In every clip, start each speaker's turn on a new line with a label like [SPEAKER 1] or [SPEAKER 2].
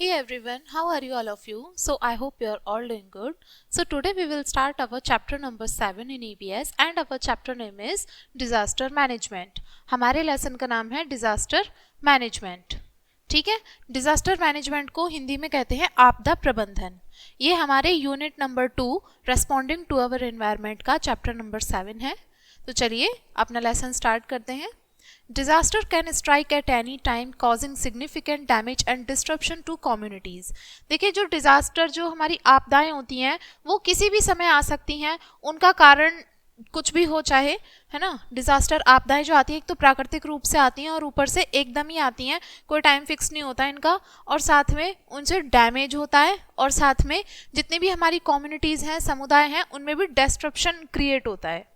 [SPEAKER 1] Hey everyone, how are you all of you? So I hope you are all doing good. So today we will start our chapter number 7 in EBS and our chapter name is Disaster Management. हमारे lesson का नाम है Disaster Management. ठीक है, disaster management को हिंदी में कहते हैं आपदा प्रबंधन. ये हमारे unit number 2 responding to our environment का चैप्टर नंबर 7 है. तो चलिए अपना लेसन स्टार्ट करते हैं. Disaster can strike at any time causing significant damage and disruption to communities. देखिए जो डिजास्टर जो हमारी आपदाएं होती हैं वो किसी भी समय आ सकती हैं, उनका कारण कुछ भी हो चाहे, है ना. डिजास्टर आपदाएं जो आती है एक तो प्राकृतिक रूप से आती हैं और ऊपर से एकदम ही आती हैं, कोई टाइम फिक्स नहीं होता इनका, और साथ में उनसे डैमेज होता है और साथ में जितनी भी हमारी कम्युनिटीज़ हैं, समुदाय हैं, उनमें भी डिस्ट्रप्शन क्रिएट होता है.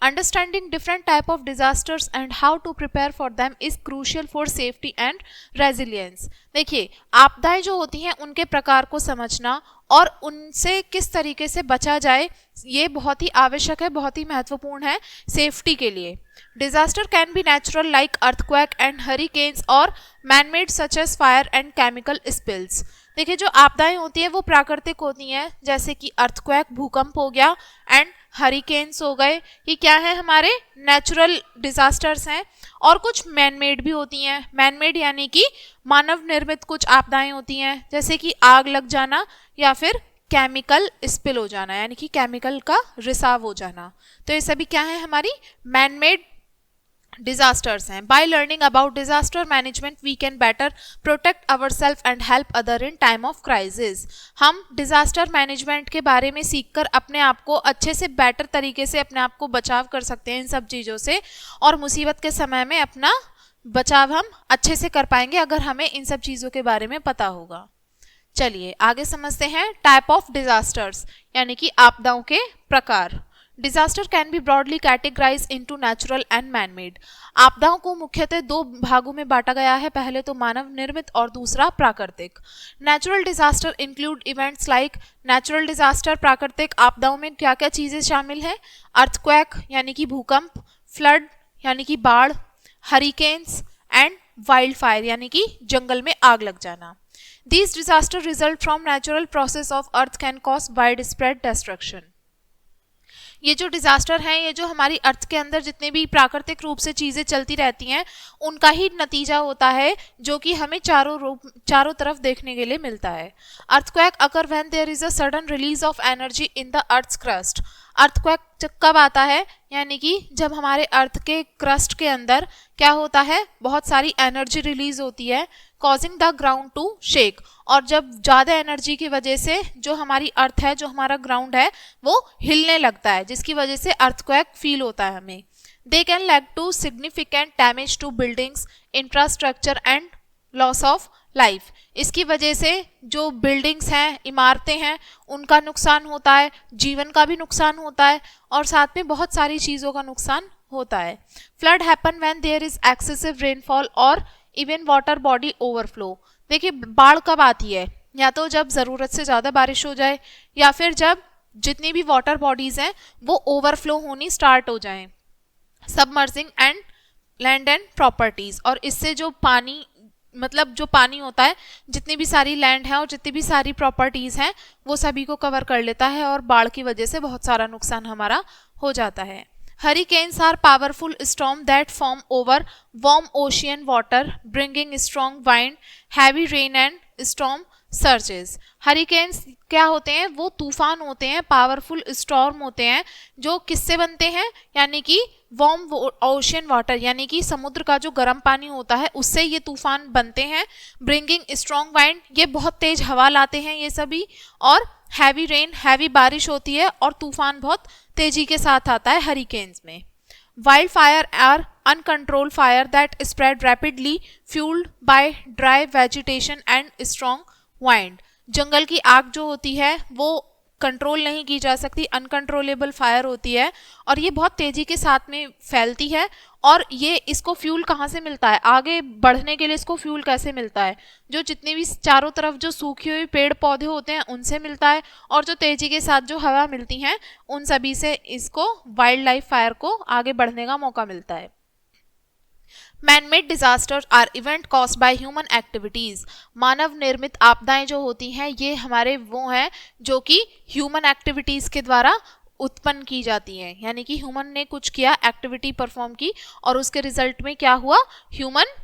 [SPEAKER 1] Understanding different type of disasters and how to prepare for them is crucial for safety and resilience. देखिए आपदाएं जो होती हैं उनके प्रकार को समझना और उनसे किस तरीके से बचा जाए ये बहुत ही आवश्यक है, बहुत ही महत्वपूर्ण है सेफ्टी के लिए. Disaster can be natural like earthquake and hurricanes or man-made such as fire and chemical spills. देखिए जो आपदाएं होती है वो प्राकृतिक होती हैं, जैसे कि अर्थक्वेक भूकंप हो गया एंड हरिकेन्स हो गए, ये क्या है हमारे नेचुरल डिजास्टर्स हैं. और कुछ मैनमेड भी होती हैं. मैनमेड यानी कि मानव निर्मित कुछ आपदाएं होती हैं, जैसे कि आग लग जाना या फिर केमिकल स्पिल हो जाना, यानी कि केमिकल का रिसाव हो जाना. तो ये सभी क्या है हमारी मैनमेड डिजास्टर्स हैं. By learning about disaster management we can better protect our self and help other in time of crisis. हम डिजास्टर मैनेजमेंट के बारे में सीखकर अपने आप को अच्छे से बेटर तरीके से अपने आप को बचाव कर सकते हैं इन सब चीज़ों से, और मुसीबत के समय में अपना बचाव हम अच्छे से कर पाएंगे अगर हमें इन सब चीज़ों के बारे में पता होगा. चलिए आगे समझते हैं टाइप ऑफ डिजास्टर्स, यानी कि आपदाओं के प्रकार. Disaster can be broadly categorise into natural and manmade. आपदाओं को मुख्यतः दो भागों में बांटा गया है, पहले तो मानव निर्मित और दूसरा प्राकृतिक. Natural disaster include events like natural disaster. प्राकृतिक आपदाओं में क्या क्या चीज़ें शामिल हैं? अर्थक्वेक यानी कि भूकंप, फ्लड यानी कि बाढ़, हरिकेन्स एंड वाइल्ड फायर यानी कि जंगल में आग लग जाना. These disasters result from natural process of earth can cause widespread destruction. ये जो डिजास्टर हैं, ये जो हमारी अर्थ के अंदर जितने भी प्राकृतिक रूप से चीज़ें चलती रहती हैं उनका ही नतीजा होता है, जो कि हमें चारों तरफ देखने के लिए मिलता है. Earthquake occur when there is a sudden release of energy in the earth's crust. Earthquake कब आता है? यानी कि जब हमारे अर्थ के क्रस्ट के अंदर क्या होता है, बहुत सारी एनर्जी रिलीज होती है, causing the ground to shake. और जब ज़्यादा एनर्जी की वजह से जो हमारी अर्थ है, जो हमारा ग्राउंड है, वो हिलने लगता है, जिसकी वजह से अर्थक्वेक फील होता है हमें. They can lead to significant damage to buildings, infrastructure and loss of life. इसकी वजह से जो बिल्डिंग्स हैं, इमारतें हैं, उनका नुकसान होता है, जीवन का भी नुकसान होता है, और साथ में बहुत सारी चीज़ों का नुकसान होता है. Flood happen when there is excessive rainfall or even water body overflow. देखिए बाढ़ कब आती है? या तो जब ज़रूरत से ज़्यादा बारिश हो जाए, या फिर जब जितनी भी वाटर बॉडीज़ हैं वो ओवरफ्लो होनी स्टार्ट हो जाएं. Submerging and land and properties. और इससे जो पानी, मतलब जो पानी होता है, जितनी भी सारी लैंड है और जितनी भी सारी प्रॉपर्टीज़ हैं वो सभी को कवर कर लेता है, और बाढ़ की वजह से बहुत सारा नुकसान हमारा हो जाता है. Hurricanes are powerful storms that form over warm ocean water, bringing strong wind, heavy rain and storm surges. Hurricanes क्या होते हैं? वो तूफान होते हैं, पावरफुल स्टॉर्म होते हैं, जो किससे बनते हैं? यानी कि वार्म ओशियन वाटर, यानी कि समुद्र का जो गर्म पानी होता है उससे ये तूफान बनते हैं. ब्रिंगिंग स्ट्रॉन्ग वाइंड, ये बहुत तेज हवा लाते हैं ये सभी. और हैवी रेन, हैवी बारिश होती है, और तूफान बहुत तेजी के साथ आता है हरिकेन्स में. Wild fire are uncontrolled fire that spread rapidly fuelled by dry vegetation and strong wind. जंगल की आग जो होती है वो कंट्रोल नहीं की जा सकती, अनकंट्रोलेबल फायर होती है, और ये बहुत तेज़ी के साथ में फैलती है. और ये इसको फ्यूल कहाँ से मिलता है? आगे बढ़ने के लिए इसको फ्यूल कैसे मिलता है? जो जितनी भी चारों तरफ जो सूखे हुए पेड़ पौधे होते हैं उनसे मिलता है, और जो तेज़ी के साथ जो हवा मिलती हैं उन सभी से इसको वाइल्ड लाइफ फायर को आगे बढ़ने का मौका मिलता है. Man-made disasters are event caused by human activities. मानव निर्मित आपदाएं जो होती हैं ये हमारे वो हैं जो कि ह्यूमन एक्टिविटीज के द्वारा उत्पन्न की जाती हैं, यानी कि ह्यूमन ने कुछ किया, एक्टिविटी परफॉर्म की और उसके रिजल्ट में क्या हुआ, ह्यूमन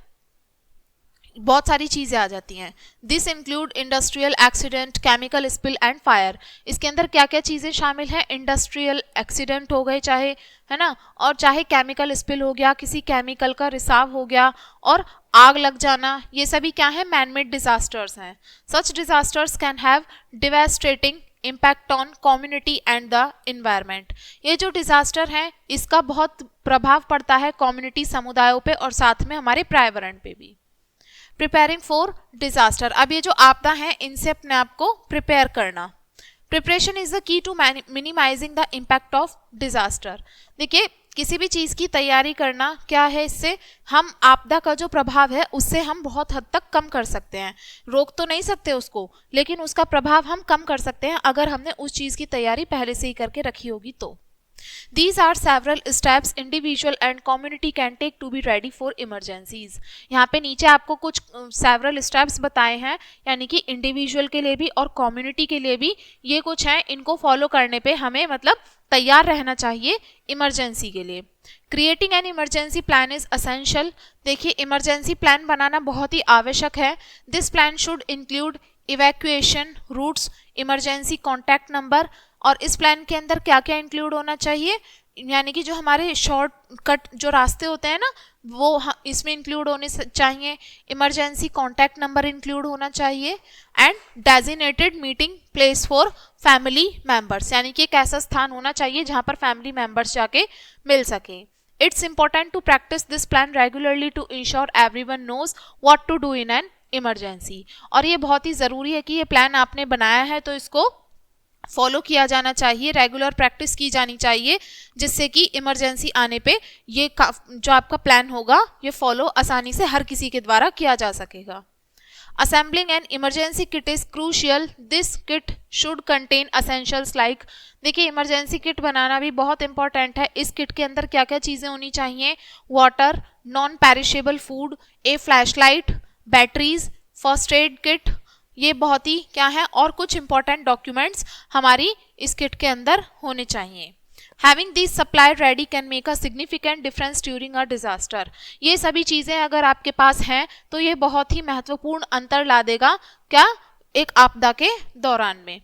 [SPEAKER 1] बहुत सारी चीजें आ जाती हैं। This include industrial accident, chemical spill and fire. इसके अंदर क्या क्या चीजें शामिल हैं, इंडस्ट्रियल एक्सीडेंट हो गए चाहे, है ना, और चाहे केमिकल स्पिल हो गया, किसी केमिकल का रिसाव हो गया, और आग लग जाना, ये सभी क्या है, मैनमेड डिजास्टर्स हैं। Such disasters can have devastating impact on community and the environment. ये जो डिजास्टर है इसका बहुत प्रभाव पड़ता है कम्युनिटी, समुदायों पे और साथ में हमारे पर्यावरण पे भी। प्रिपेयरिंग फॉर डिजास्टर, अब ये जो आपदा है इनसे अपने आप को प्रिपेयर करना। Preparation is the key to minimising the impact of disaster. देखिए किसी भी चीज़ की तैयारी करना क्या है, इससे हम आपदा का जो प्रभाव है उससे हम बहुत हद तक कम कर सकते हैं। रोक तो नहीं सकते उसको, लेकिन उसका प्रभाव हम कम कर सकते हैं अगर हमने उस चीज़ की तैयारी पहले से ही करके रखी होगी तो। These are several steps individual and community can take to be ready for emergencies। यहाँ पे नीचे आपको कुछ several steps बताए हैं, यानी कि इंडिविजुअल के लिए भी और कम्युनिटी के लिए भी ये कुछ हैं, इनको फॉलो करने पे हमें मतलब तैयार रहना चाहिए इमरजेंसी के लिए। Creating an emergency plan is essential. देखिए इमरजेंसी प्लान बनाना बहुत ही आवश्यक है। This plan should include evacuation routes, emergency contact number, और इस प्लान के अंदर क्या क्या इंक्लूड होना चाहिए, यानी कि जो हमारे शॉर्टकट जो रास्ते होते हैं ना वो इसमें इंक्लूड होने चाहिए। इमरजेंसी कॉन्टैक्ट नंबर इंक्लूड होना चाहिए and designated meeting place for family members, यानी कि एक ऐसा स्थान होना चाहिए जहां पर फैमिली मेंबर्स जाके मिल सके। It's important to practise this plan regularly to ensure everyone knows what to do in an emergency. और ये बहुत ही ज़रूरी है कि ये प्लान आपने बनाया है तो इसको फॉलो किया जाना चाहिए, रेगुलर प्रैक्टिस की जानी चाहिए, जिससे कि इमरजेंसी आने पे ये जो आपका प्लान होगा ये फॉलो आसानी से हर किसी के द्वारा किया जा सकेगा। Assembling an emergency kit is crucial. This kit should contain essentials like, देखिए इमरजेंसी किट बनाना भी बहुत इंपॉर्टेंट है। इस किट के अंदर क्या क्या चीज़ें होनी चाहिए, water, non perishable food, a flashlight, batteries, first aid kit, ये बहुत ही क्या है, और कुछ इंपॉर्टेंट डॉक्यूमेंट्स हमारी इस किट के अंदर होने चाहिए। Having this supply ready can make a significant difference during a disaster. ये सभी चीज़ें अगर आपके पास हैं तो ये बहुत ही महत्वपूर्ण अंतर ला देगा क्या, एक आपदा के दौरान में।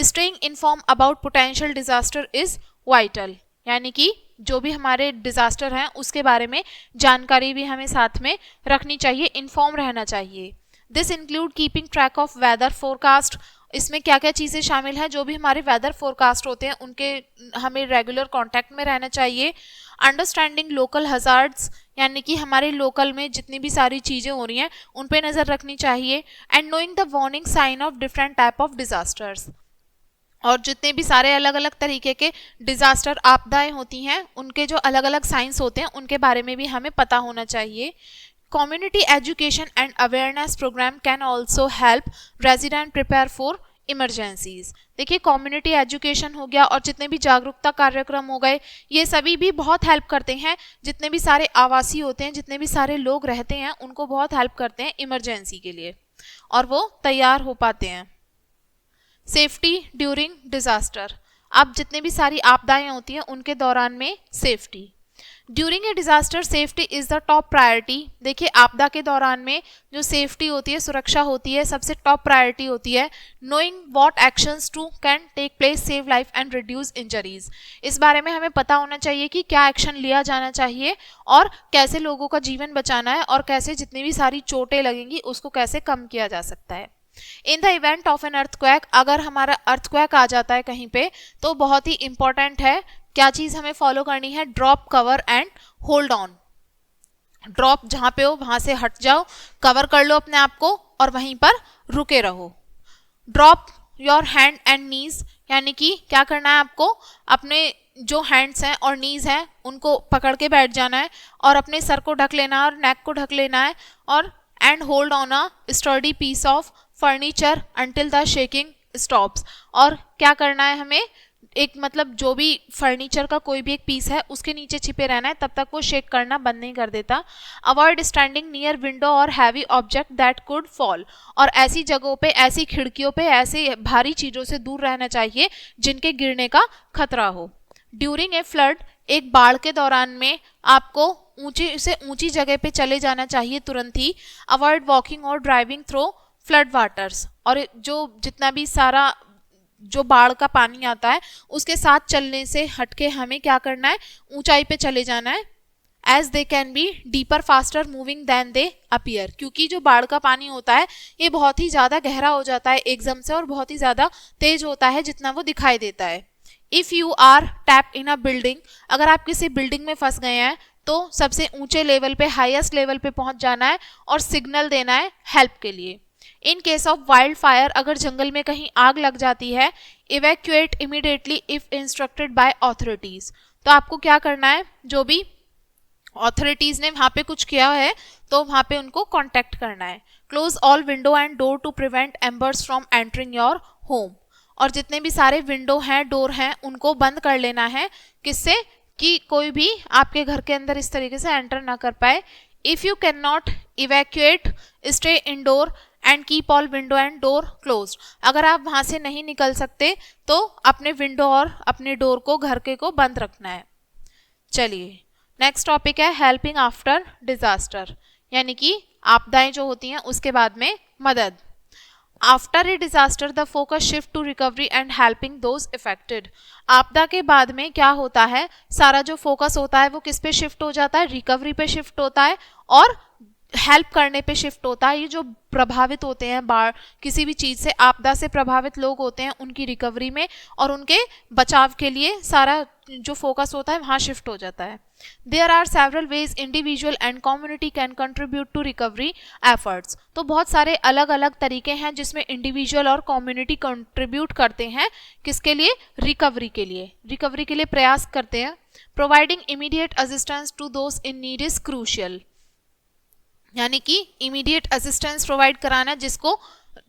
[SPEAKER 1] Staying inform about potential disaster is vital, यानी कि जो भी हमारे डिजास्टर हैं उसके बारे में जानकारी भी हमें साथ में रखनी चाहिए, इन्फॉर्म रहना चाहिए। This include keeping track of weather forecast. इसमें क्या क्या चीज़ें शामिल हैं, जो भी हमारे वेदर फोरकास्ट होते हैं उनके हमें रेगुलर कांटेक्ट में रहना चाहिए। अंडरस्टैंडिंग लोकल हजार्ड्स, यानी कि हमारे लोकल में जितनी भी सारी चीज़ें हो रही हैं उन पे नज़र रखनी चाहिए। And knowing the warning sign of different type of disasters, और जितने भी सारे अलग अलग तरीके के डिजास्टर आपदाएं होती हैं उनके जो अलग अलग साइंस होते हैं उनके बारे में भी हमें पता होना चाहिए। Community education and awareness program can also help resident prepare for emergencies। देखिए कम्युनिटी एजुकेशन हो गया और जितने भी जागरूकता कार्यक्रम हो गए ये सभी भी बहुत हेल्प करते हैं। जितने भी सारे आवासी होते हैं, जितने भी सारे लोग रहते हैं उनको बहुत हेल्प करते हैं इमरजेंसी के लिए और वो तैयार हो पाते हैं। सेफ्टी ड्यूरिंग डिजास्टर, अब जितने भी सारी आपदाएं होती हैं उनके दौरान में safety. During a disaster safety is the top priority. देखिए आपदा के दौरान में जो सेफ्टी होती है, सुरक्षा होती है, सबसे टॉप प्रायोरिटी होती है। Knowing what actions to can take place save life and reduce injuries, इस बारे में हमें पता होना चाहिए कि क्या एक्शन लिया जाना चाहिए और कैसे लोगों का जीवन बचाना है और कैसे जितनी भी सारी चोटें लगेंगी उसको कैसे कम किया जा सकता है। In the event of an earthquake, अगर हमारा अर्थक्वेक आ जाता है कहीं पे तो बहुत ही इंपॉर्टेंट है क्या चीज़ हमें फॉलो करनी है, drop, cover and hold on. Drop जहाँ पे हो वहाँ से हट जाओ, कवर कर लो अपने आप को और वहीं पर रुके रहो। ड्रॉप योर हैंड एंड नीज, यानी कि क्या करना है आपको, अपने जो हैंड्स हैं और नीज हैं उनको पकड़ के बैठ जाना है और अपने सर को ढक लेना है और नेक को ढक लेना है और and hold on a sturdy piece of furniture until the shaking stops. और क्या करना है हमें, एक मतलब जो भी फर्नीचर का कोई भी एक पीस है उसके नीचे छिपे रहना है, तब तक वो शेक करना बंद नहीं कर देता। अवॉइड स्टैंडिंग नियर विंडो और heavy object that could fall, और ऐसी जगहों पे, ऐसी खिड़कियों पे, ऐसी भारी चीज़ों से दूर रहना चाहिए जिनके गिरने का खतरा हो। ड्यूरिंग ए फ्लड, एक बाढ़ के दौरान में आपको ऊंची से ऊंची जगह पे चले जाना चाहिए तुरंत ही। अवॉइड वॉकिंग और ड्राइविंग थ्रू फ्लड वाटर्स, और जो जितना भी सारा जो बाढ़ का पानी आता है उसके साथ चलने से हटके हमें क्या करना है, ऊंचाई पे चले जाना है। As they can be deeper faster moving than they appear, क्योंकि जो बाढ़ का पानी होता है ये बहुत ही ज़्यादा गहरा हो जाता है एकदम से और बहुत ही ज़्यादा तेज होता है जितना वो दिखाई देता है। If you are trapped in a building, अगर आप किसी बिल्डिंग में फंस गए हैं तो सबसे ऊंचे लेवल पे, हाईएस्ट लेवल पे पहुंच जाना है और सिग्नल देना है हेल्प के लिए। In case of wild fire, अगर जंगल में कहीं आग लग जाती है, evacuate immediately if instructed by authorities, तो आपको क्या करना है, जो भी ऑथोरिटीज ने वहाँ पे कुछ किया है तो वहाँ पे उनको कांटेक्ट करना है। Close all window and door to prevent embers from entering your home, और जितने भी सारे विंडो हैं, डोर हैं, उनको बंद कर लेना है। किससे? कि कोई भी आपके घर के अंदर इस तरीके से एंटर ना कर पाए। If you can not evacuate, stay indoor and keep all window and door closed, अगर आप वहाँ से नहीं निकल सकते तो अपने विंडो और अपने डोर को, घर के को बंद रखना है। चलिए नेक्स्ट टॉपिक है हेल्पिंग आफ्टर डिजास्टर, यानी कि आपदाएं जो होती हैं उसके बाद में मदद। After a disaster the focus shift to recovery and helping those affected, आपदा के बाद में क्या होता है, सारा जो फोकस होता है वो किस पे शिफ्ट हो जाता है, रिकवरी पे शिफ्ट होता है और हेल्प करने पे शिफ्ट होता है। ये जो प्रभावित होते हैं बाढ़, किसी भी चीज़ से, आपदा से प्रभावित लोग होते हैं, उनकी रिकवरी में और उनके बचाव के लिए सारा जो फोकस होता है वहाँ शिफ्ट हो जाता है। There are several ways individual and community can contribute to recovery efforts, तो बहुत सारे अलग अलग तरीके हैं जिसमें इंडिविजुअल और कम्युनिटी कंट्रीब्यूट करते हैं, किसके लिए, रिकवरी के लिए, रिकवरी के लिए प्रयास करते हैं। Providing immediate assistance to those in need is crucial, यानी कि इमीडिएट असिस्टेंस प्रोवाइड कराना जिसको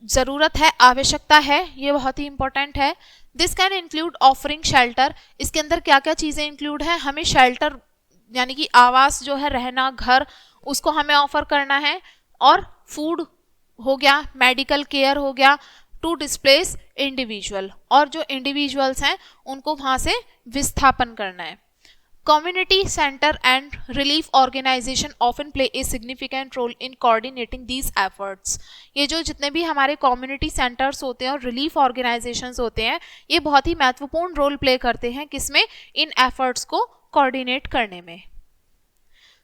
[SPEAKER 1] ज़रूरत है, आवश्यकता है, ये बहुत ही इंपॉर्टेंट है। This can include offering shelter, इसके अंदर क्या क्या चीज़ें इंक्लूड हैं, हमें शेल्टर यानी कि आवास जो है, रहना, घर, उसको हमें ऑफर करना है, और फूड हो गया, मेडिकल केयर हो गया, टू डिस्प्लेस इंडिविजुअल, और जो इंडिविजुअल्स हैं उनको वहाँ से विस्थापन करना है। Community center and relief organization often play a significant role in coordinating these efforts. ये जो जितने भी हमारे community centers होते हैं और relief organizations होते हैं, ये बहुत ही महत्वपूर्ण रोल प्ले करते हैं किसमें, इन efforts को coordinate करने में।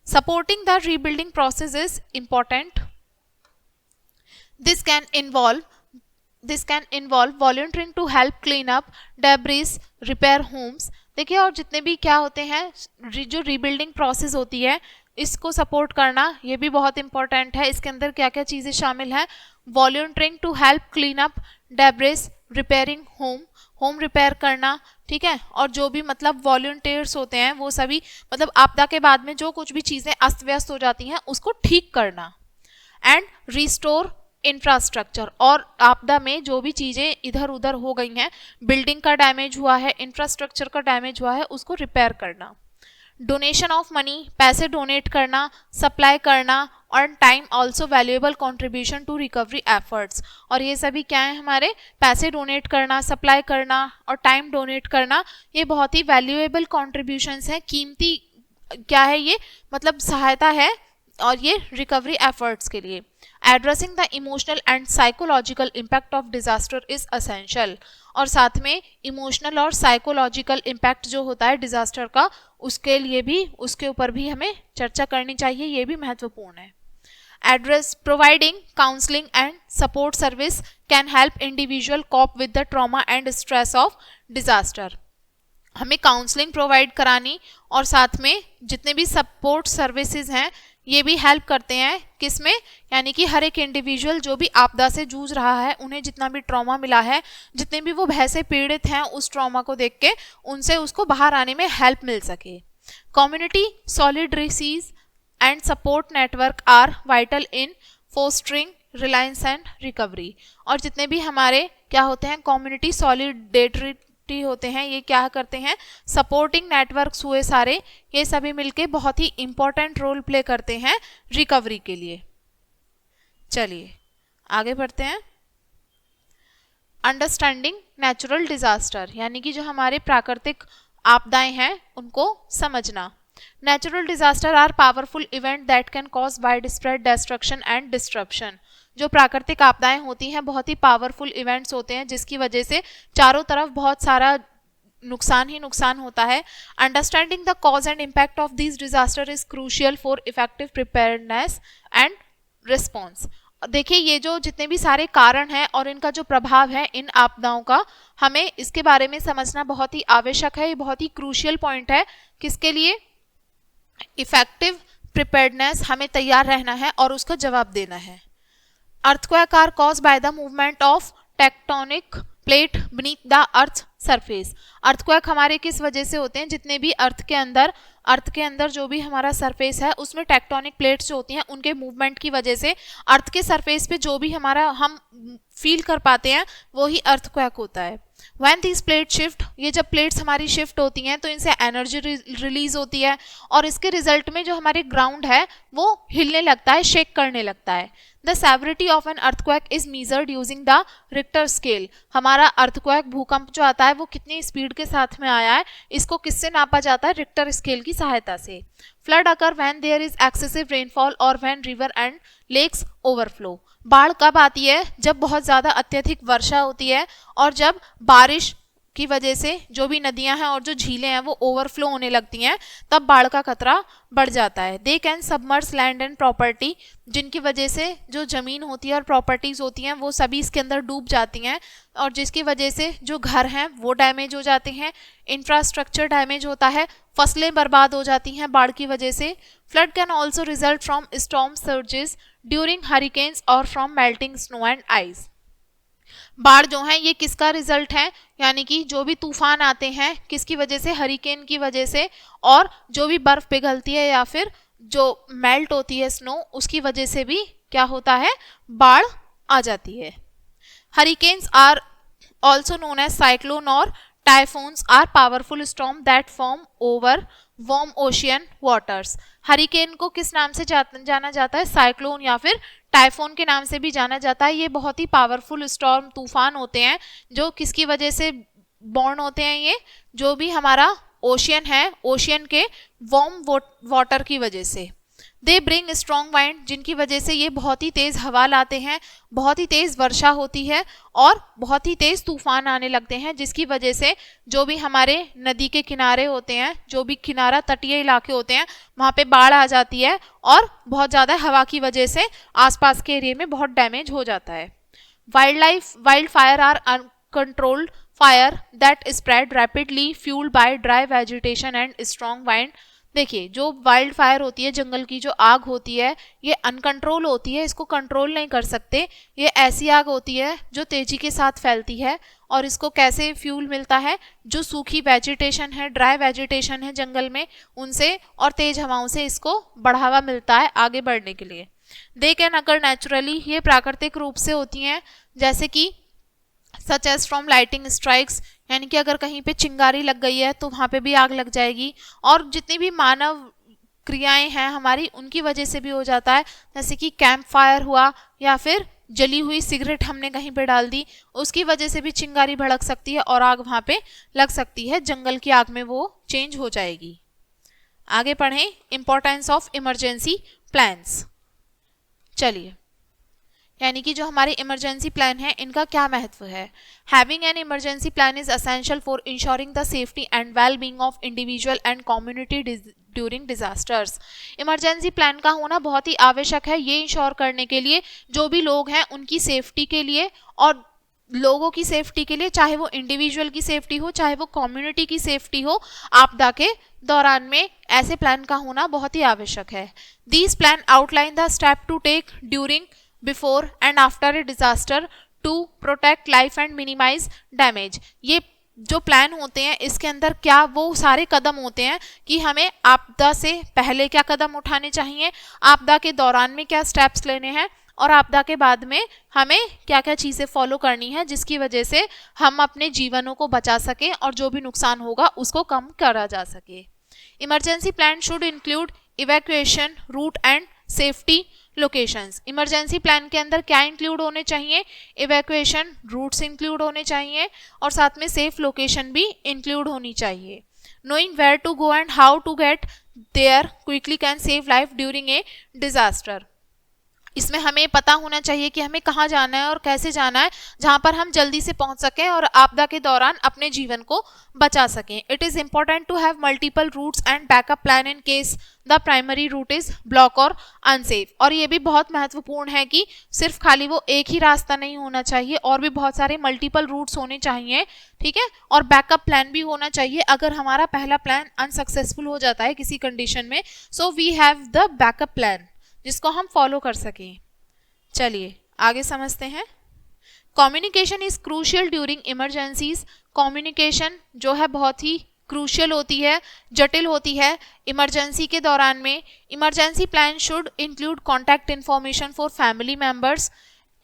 [SPEAKER 1] Supporting the rebuilding process is important. This can involve volunteering to help clean up debris, repair homes. देखिए, और जितने भी क्या होते हैं, जो रीबिल्डिंग प्रोसेस होती है इसको सपोर्ट करना, ये भी बहुत इंपॉर्टेंट है। इसके अंदर क्या क्या चीज़ें शामिल हैं, volunteering to help clean up debris, repairing home repair करना, ठीक है, और जो भी मतलब वॉलंटियर्स होते हैं वो सभी मतलब आपदा के बाद में जो कुछ भी चीज़ें अस्त व्यस्त हो जाती हैं उसको ठीक करना। एंड रिस्टोर इंफ्रास्ट्रक्चर, और आपदा में जो भी चीज़ें इधर उधर हो गई हैं, बिल्डिंग का डैमेज हुआ है, इंफ्रास्ट्रक्चर का डैमेज हुआ है, उसको रिपेयर करना। डोनेशन ऑफ मनी, पैसे डोनेट करना, सप्लाई करना, और time also valuable contribution to recovery efforts, और ये सभी क्या है हमारे, पैसे डोनेट करना, सप्लाई करना और टाइम डोनेट करना, ये बहुत ही वैल्यूएबल कॉन्ट्रीब्यूशंस हैं, कीमती क्या है ये, मतलब सहायता है, और ये रिकवरी एफर्ट्स के लिए। Addressing the emotional and psychological impact of disaster is essential, और साथ में इमोशनल और साइकोलॉजिकल इम्पैक्ट जो होता है डिजास्टर का, उसके लिए भी, उसके ऊपर भी हमें चर्चा करनी चाहिए, ये भी महत्वपूर्ण है। Address providing counselling and support service can help individual corp with the trauma and stress of disaster, हमें काउंसलिंग प्रोवाइड करानी और साथ में जितने भी सपोर्ट सर्विसेज हैं ये भी हेल्प करते हैं किसमें, यानी कि हर एक इंडिविजुअल जो भी आपदा से जूझ रहा है, उन्हें जितना भी ट्रॉमा मिला है, जितने भी वो भय से पीड़ित हैं, उस ट्रॉमा को देख के उनसे उसको बाहर आने में हेल्प मिल सके। Community solidarities and support network are vital in fostering reliance and recovery, और जितने भी हमारे क्या होते हैं कम्युनिटी सॉलिडेटरी कम्युनिटी होते हैं, ये क्या करते हैं, सपोर्टिंग नेटवर्क्स हुए सारे, ये सभी मिलके बहुत ही इंपॉर्टेंट रोल प्ले करते हैं रिकवरी के लिए। चलिए आगे बढ़ते हैं। अंडरस्टैंडिंग नेचुरल डिजास्टर, यानी कि जो हमारे प्राकृतिक आपदाएं हैं उनको समझना। Natural disaster are powerful event that can cause wide spread destruction and disruption. जो प्राकृतिक आपदाएं होती हैं बहुत ही पावरफुल इवेंट्स होते हैं जिसकी वजह से चारों तरफ बहुत सारा नुकसान ही नुकसान होता है। Understanding the cause and impact of this disaster is crucial for effective preparedness and response. देखिए ये जो जितने भी सारे कारण हैं और इनका जो प्रभाव है इन आपदाओं का, हमें इसके बारे में समझना बहुत ही आवश्यक है। ये बहुत ही क्रूशियल पॉइंट है किसके लिए, इफेक्टिव प्रिपेयर्डनेस, हमें तैयार रहना है और उसका जवाब देना है। Earthquake are caused by the movement of tectonic plate beneath the earth surface. Earthquake हमारे किस वजह से होते हैं, जितने भी अर्थ के अंदर जो भी हमारा सरफेस है उसमें टेक्टोनिक प्लेट्स जो होती हैं उनके मूवमेंट की वजह से अर्थ के सरफेस पे जो भी हमारा हम फील कर पाते हैं वो ही अर्थक्वेक होता है। When these plates shift, ये जब प्लेट्स हमारी शिफ्ट होती हैं तो इनसे एनर्जी रिलीज होती है और इसके रिजल्ट में जो हमारे ग्राउंड है वो हिलने लगता है, शेक करने लगता है। The severity of an earthquake is measured using the Richter scale. हमारा अर्थक्वेक भूकंप जो आता है वो कितनी स्पीड के साथ में आया है, इसको किससे नापा जाता है, रिक्टर स्केल की सहायता से। Flood occur when there is excessive rainfall और when river and lakes overflow. बाढ़ कब आती है, जब बहुत ज़्यादा अत्यधिक वर्षा होती है और जब बारिश की वजह से जो भी नदियां हैं और जो झीलें हैं वो ओवरफ्लो होने लगती हैं, तब बाढ़ का खतरा बढ़ जाता है। They can submerge land and property, जिनकी वजह से जो ज़मीन होती है और प्रॉपर्टीज़ होती हैं वो सभी इसके अंदर डूब जाती हैं और जिसकी वजह से जो घर हैं वो डैमेज हो जाते हैं, इंफ्रास्ट्रक्चर डैमेज होता है, फसलें बर्बाद हो जाती हैं बाढ़ की वजह से। Flood can also result from storm surges during hurricanes और from melting snow and ice. बाढ़ जो है ये किसका रिजल्ट है, यानी कि जो भी तूफान आते हैं किसकी वजह से, हरिकेन की वजह से, और जो भी बर्फ पिघलती है या फिर जो मेल्ट होती है स्नो उसकी वजह से भी क्या होता है, बाढ़ आ जाती है। Hurricanes are also known as cyclone और typhoons are powerful storm that form over warm ocean waters. Hurricane को किस नाम से जाना जाता है, साइक्लोन या फिर टाइफून के नाम से भी जाना जाता है। ये बहुत ही पावरफुल स्टॉर्म तूफान होते हैं जो किसकी वजह से बॉर्न होते हैं, ये जो भी हमारा ओशियन है, ओशियन के वार्म वाटर की वजह से। दे ब्रिंग स्ट्रॉन्ग वाइंड, जिनकी वजह से ये बहुत ही तेज़ हवा लाते हैं, बहुत ही तेज़ वर्षा होती है और बहुत ही तेज़ तूफान आने लगते हैं, जिसकी वजह से जो भी हमारे नदी के किनारे होते हैं, जो भी किनारा तटीय इलाके होते हैं, वहाँ पे बाढ़ आ जाती है और बहुत ज़्यादा हवा की वजह से आसपास के एरिया में बहुत डैमेज हो जाता है। Wild fire are uncontrolled fire that spread rapidly fuelled by dry vegetation and strong wind. देखिए जो वाइल्ड फायर होती है, जंगल की जो आग होती है, ये अनकंट्रोल होती है, इसको कंट्रोल नहीं कर सकते। ये ऐसी आग होती है जो तेजी के साथ फैलती है और इसको कैसे फ्यूल मिलता है, जो सूखी वेजिटेशन है, ड्राई वेजिटेशन है जंगल में, उनसे और तेज हवाओं से इसको बढ़ावा मिलता है आगे बढ़ने के लिए। दे कैन अकर नेचुरली, ये प्राकृतिक रूप से होती हैं, जैसे कि such as from lightning strikes, यानी कि अगर कहीं पे चिंगारी लग गई है तो वहाँ पे भी आग लग जाएगी, और जितनी भी मानव क्रियाएं हैं हमारी उनकी वजह से भी हो जाता है, जैसे कि कैंप फायर हुआ या फिर जली हुई सिगरेट हमने कहीं पे डाल दी, उसकी वजह से भी चिंगारी भड़क सकती है और आग वहाँ पे लग सकती है, जंगल की आग में वो चेंज हो जाएगी। आगे पढ़ें, इंपॉर्टेंस ऑफ इमरजेंसी प्लान्स। चलिए, यानी कि जो हमारे इमरजेंसी प्लान है इनका क्या महत्व है। Having an emergency plan is essential for ensuring the safety and well being of individual and community during disasters. Emergency plan का होना बहुत ही आवश्यक है, ये इंश्योर करने के लिए जो भी लोग हैं उनकी सेफ्टी के लिए और लोगों की सेफ्टी के लिए, चाहे वो इंडिविजुअल की सेफ्टी हो चाहे वो कम्युनिटी की सेफ्टी हो, आपदा के दौरान में ऐसे प्लान का होना बहुत ही आवश्यक है। These plan outline the step to take during, before and after a disaster to protect life and minimise damage. ये जो प्लान होते हैं इसके अंदर क्या वो सारे कदम होते हैं कि हमें आपदा से पहले क्या कदम उठाने चाहिए, आपदा के दौरान में क्या स्टेप्स लेने हैं और आपदा के बाद में हमें क्या क्या चीज़ें फॉलो करनी है जिसकी वजह से हम अपने जीवनों को बचा सकें और जो भी नुकसान होगा उसको कम करा जा सके। Emergency plan should include evacuation route and safety locations. Emergency plan के अंदर क्या इंक्लूड होने चाहिए? इवैक्यूएशन रूट्स इंक्लूड होने चाहिए और साथ में सेफ लोकेशन भी इंक्लूड होनी चाहिए। Knowing where to go and how to get there quickly can save life during a disaster. इसमें हमें पता होना चाहिए कि हमें कहाँ जाना है और कैसे जाना है जहाँ पर हम जल्दी से पहुँच सकें और आपदा के दौरान अपने जीवन को बचा सकें। It is important to have multiple routes and backup plan in case the primary route is block or unsafe. और ये भी बहुत महत्वपूर्ण है कि सिर्फ खाली वो एक ही रास्ता नहीं होना चाहिए और भी बहुत सारे मल्टीपल रूट्स होने चाहिए, ठीक है, और बैकअप प्लान भी होना चाहिए अगर हमारा पहला प्लान अनसक्सेसफुल हो जाता है किसी कंडीशन में। So we have the backup plan जिसको हम फॉलो कर सकें। चलिए आगे समझते हैं। Communication is crucial during emergencies. Communication जो है बहुत ही क्रूशियल होती है, जटिल होती है इमरजेंसी के दौरान में। Emergency plan should include contact information for family members.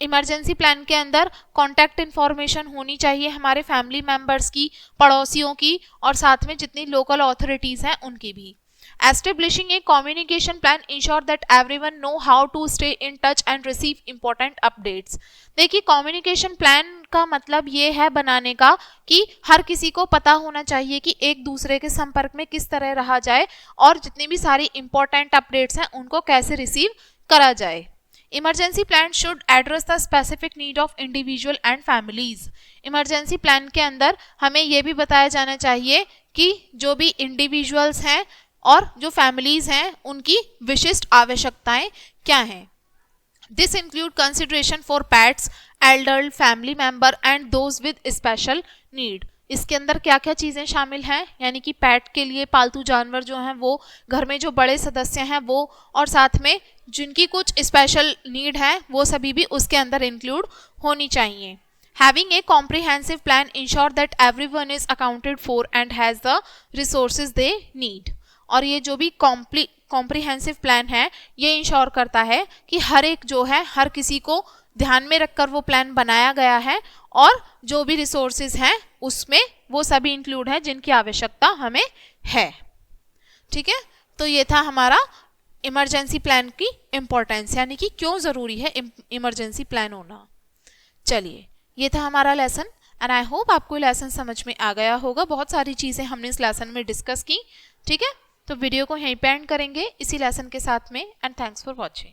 [SPEAKER 1] Emergency plan के अंदर कॉन्टैक्ट इन्फॉर्मेशन होनी चाहिए हमारे फैमिली मेम्बर्स की, पड़ोसियों की और साथ में जितनी लोकल अथॉरिटीज़ हैं उनकी भी। Establishing a communication plan ensure that everyone know how to stay in touch and receive important updates। देखिए कम्युनिकेशन प्लान का मतलब ये है बनाने का कि हर किसी को पता होना चाहिए कि एक दूसरे के संपर्क में किस तरह रहा जाए और जितनी भी सारी इंपॉर्टेंट अपडेट्स हैं उनको कैसे रिसीव करा जाए। Emergency plan should address the specific need of individual and families. Emergency plan के अंदर हमें ये भी बताया जाना चाहिए कि जो भी इंडिविजुअल्स हैं और जो फैमिलीज हैं उनकी विशिष्ट आवश्यकताएं क्या हैं। This include consideration for pets, Elder family member and those with special need. इसके अंदर क्या क्या चीज़ें शामिल हैं, यानी कि पैट के लिए पालतू जानवर जो हैं वो, घर में जो बड़े सदस्य हैं वो, और साथ में जिनकी कुछ स्पेशल नीड है वो सभी भी उसके अंदर इंक्लूड होनी चाहिए। Having a comprehensive plan ensure that everyone is accounted for and has the resources they need। और ये जो भी कॉम्प्रिहेंसिव प्लान है ये इंश्योर करता है कि हर एक जो है हर किसी को ध्यान में रखकर वो प्लान बनाया गया है और जो भी रिसोर्सेज हैं उसमें वो सभी इंक्लूड है जिनकी आवश्यकता हमें है, ठीक है। तो ये था हमारा इमरजेंसी प्लान की इम्पोर्टेंस, यानी कि क्यों ज़रूरी है इमरजेंसी प्लान होना। चलिए ये था हमारा लेसन एंड आई होप आपको लेसन समझ में आ गया होगा। बहुत सारी चीज़ें हमने इस लेसन में डिस्कस की, ठीक है। तो वीडियो को यहीं पे एंड करेंगे इसी लेसन के साथ में एंड थैंक्स फॉर वॉचिंग।